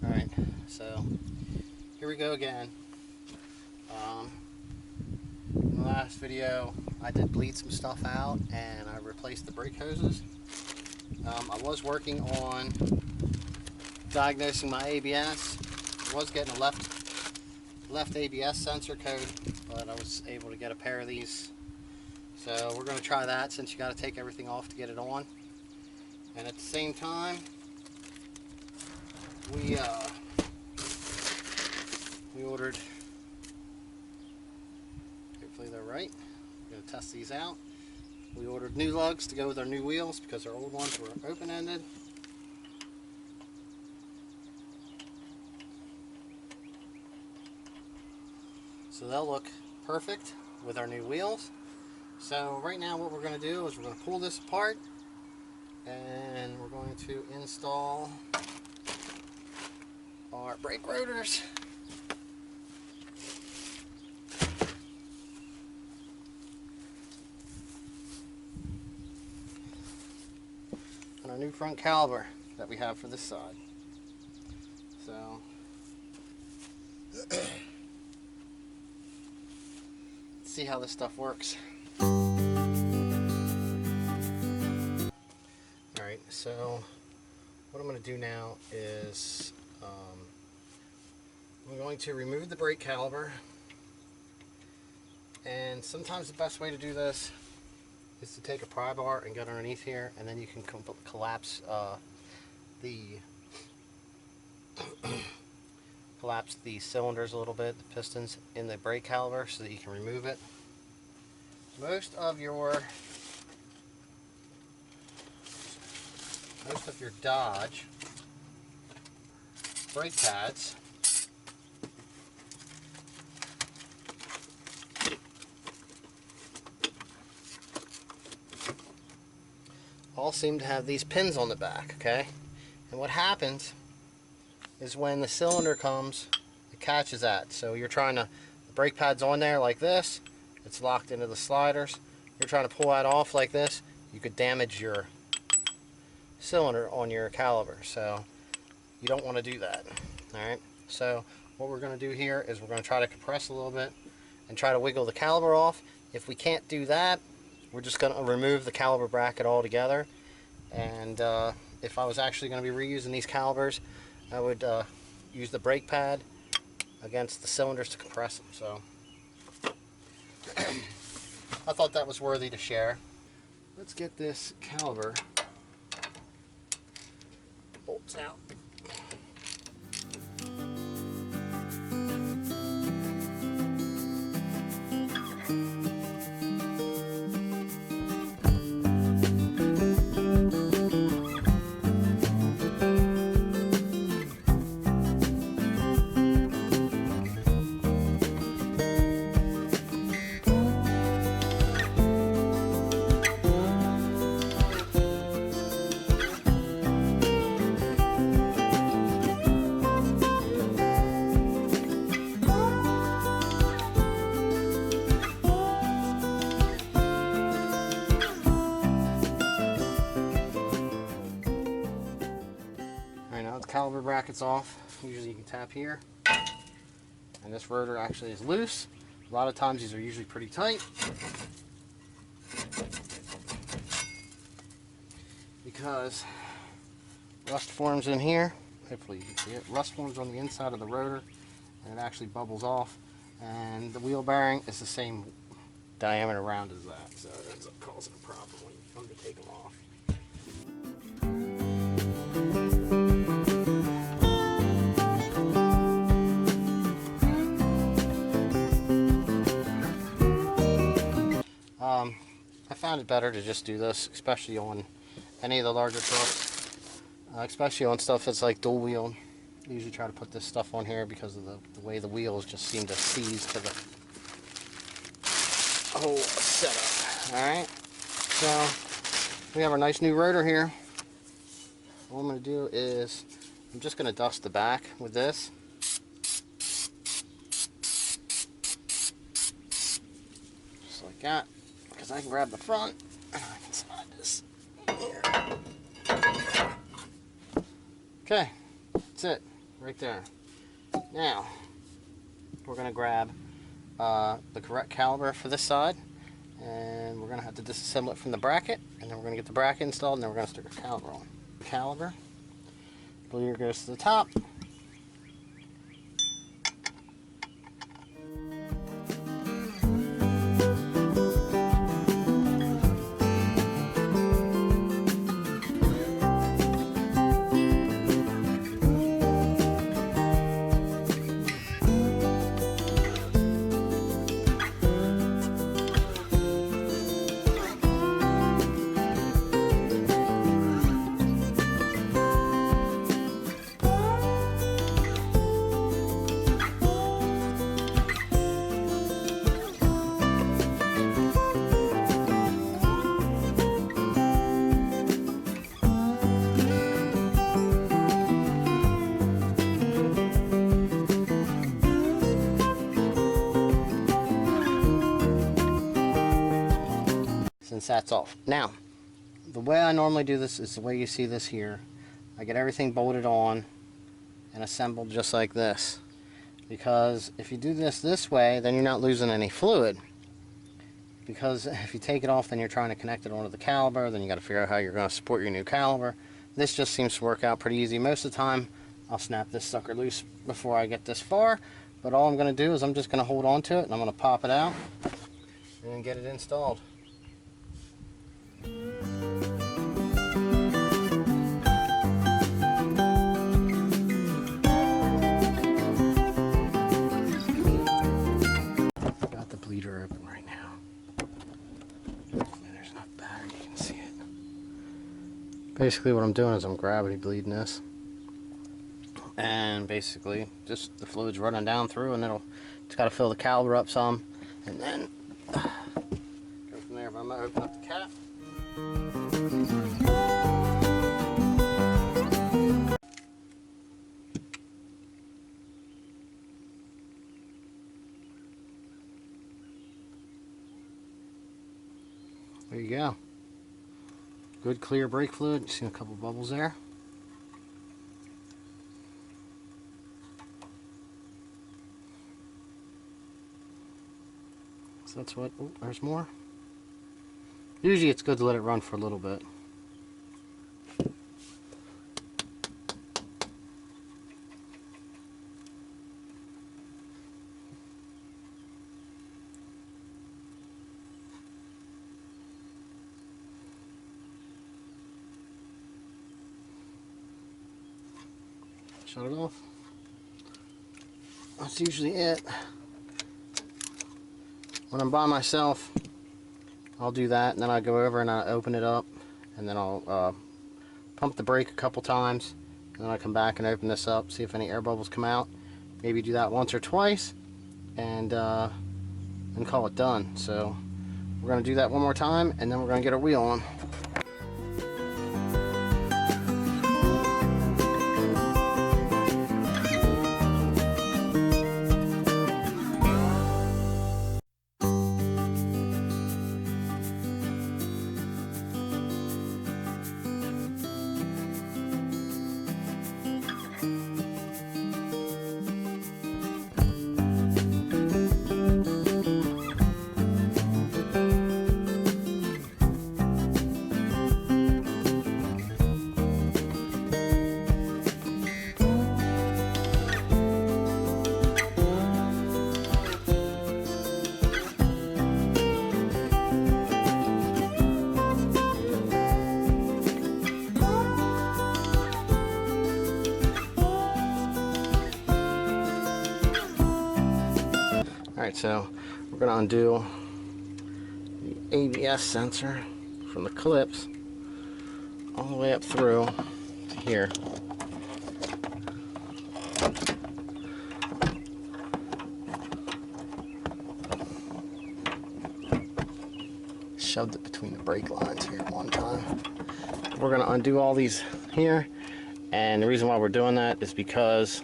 Alright, so here we go again. In the last video I did bleed some stuff out and I replaced the brake hoses. I was working on diagnosing my ABS. I was getting a left ABS sensor code, but I was able to get a pair of these. So we're going to try that since you got to take everything off to get it on. And at the same time, we ordered, hopefully they're right, we're going to test these out. We ordered new lugs to go with our new wheels because our old ones were open-ended. So they'll look perfect with our new wheels. So right now what we're going to do is we're going to pull this apart and we're going to install our brake rotors. And our new front caliper that we have for this side. So let's see how this stuff works. Alright, so what I'm going to do now is I'm going to remove the brake caliper, and sometimes the best way to do this is to take a pry bar and get underneath here, and then you can collapse collapse the cylinders a little bit, the pistons in the brake caliper, so that you can remove it. Most of your Dodge brake pads all seem to have these pins on the back, okay? And what happens is when the cylinder comes, it catches that. So you're trying to, the brake pad's on there like this, it's locked into the sliders. You're trying to pull that off like this, you could damage your cylinder on your caliper. So you don't want to do that. Alright, so what we're going to do here is we're going to try to compress a little bit and try to wiggle the caliper off. If we can't do that, we're just going to remove the caliper bracket altogether. And if I was actually going to be reusing these calipers, I would use the brake pad against the cylinders to compress them. So I thought that was worthy to share. Let's get this caliper bolts out. Caliper bracket's off. Usually you can tap here, and this rotor actually is loose. A lot of times these are usually pretty tight because rust forms in here. Hopefully you can see it. Rust forms on the inside of the rotor and it actually bubbles off, and the wheel bearing is the same diameter round as that, so it ends up causing a problem when you come to take them off. I found it better to just do this, especially on any of the larger trucks, especially on stuff that's like dual wheel. I usually try to put this stuff on here because of the way the wheels just seem to seize to the whole setup. Alright, so we have our nice new rotor here. What I'm going to do is I'm just going to dust the back with this. Just like that. Because I can grab the front and I can slide this here. Okay, that's it. right there. Now, we're going to grab the correct caliber for this side, and we're going to have to disassemble it from the bracket, and then we're going to get the bracket installed, and then we're going to stick our caliber on. Caliber, bleeder goes to the top. Since that's off. Now, the way I normally do this is the way you see this here. I get everything bolted on and assembled just like this. Because if you do this way, then you're not losing any fluid. Because if you take it off, then you're trying to connect it onto the caliper, then you got to figure out how you're going to support your new caliper. This just seems to work out pretty easy. Most of the time, I'll snap this sucker loose before I get this far. But all I'm going to do is I'm just going to hold on to it, and I'm going to pop it out and get it installed. Got the bleeder open right now. There's enough battery, you can see it. Basically what I'm doing is I'm gravity bleeding this. And basically just the fluid's running down through, and it's got to fill the caliper up some, and then go from there. But I'm going to open up the cap. There you go. Good clear brake fluid. You see a couple bubbles there. So that's what, oh, there's more. Usually it's good to let it run for a little bit. Shut it off. That's usually it. When I'm by myself, I'll do that, and then I go over and I open it up, and then I'll pump the brake a couple times, and then I come back and open this up, see if any air bubbles come out. Maybe do that once or twice, and call it done. So we're going to do that one more time, and then we're going to get our wheel on. Alright, so we're going to undo the ABS sensor from the clips all the way up through to here. Shoved it between the brake lines here at one time. We're going to undo all these here, and the reason why we're doing that is because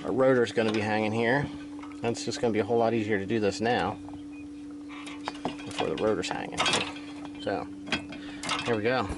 our rotor is going to be hanging here. And it's just going to be a whole lot easier to do this now before the rotor's hanging. So, here we go.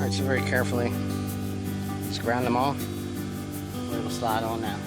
Alright, so very carefully just ground them off. It'll slide on now.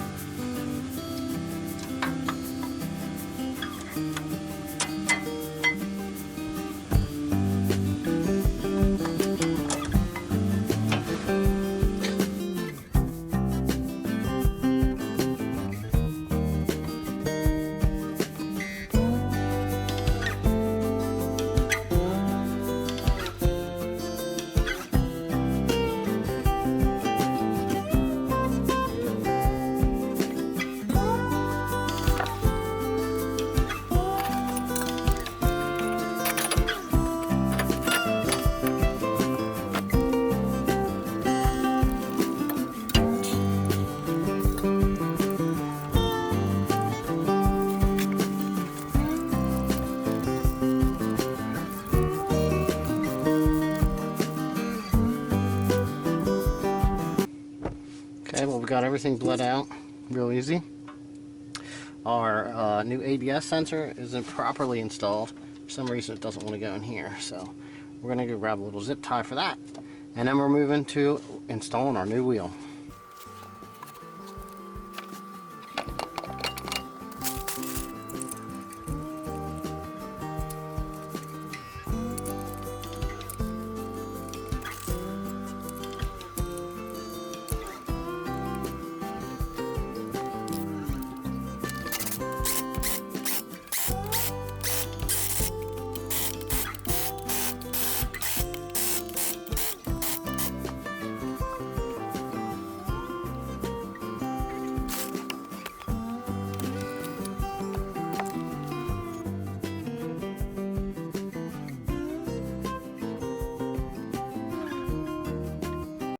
Okay, well, we got everything bled out real easy. Our new ABS sensor isn't properly installed. For some reason it doesn't want to go in here, so we're going to go grab a little zip tie for that. And then we're moving to installing our new wheel.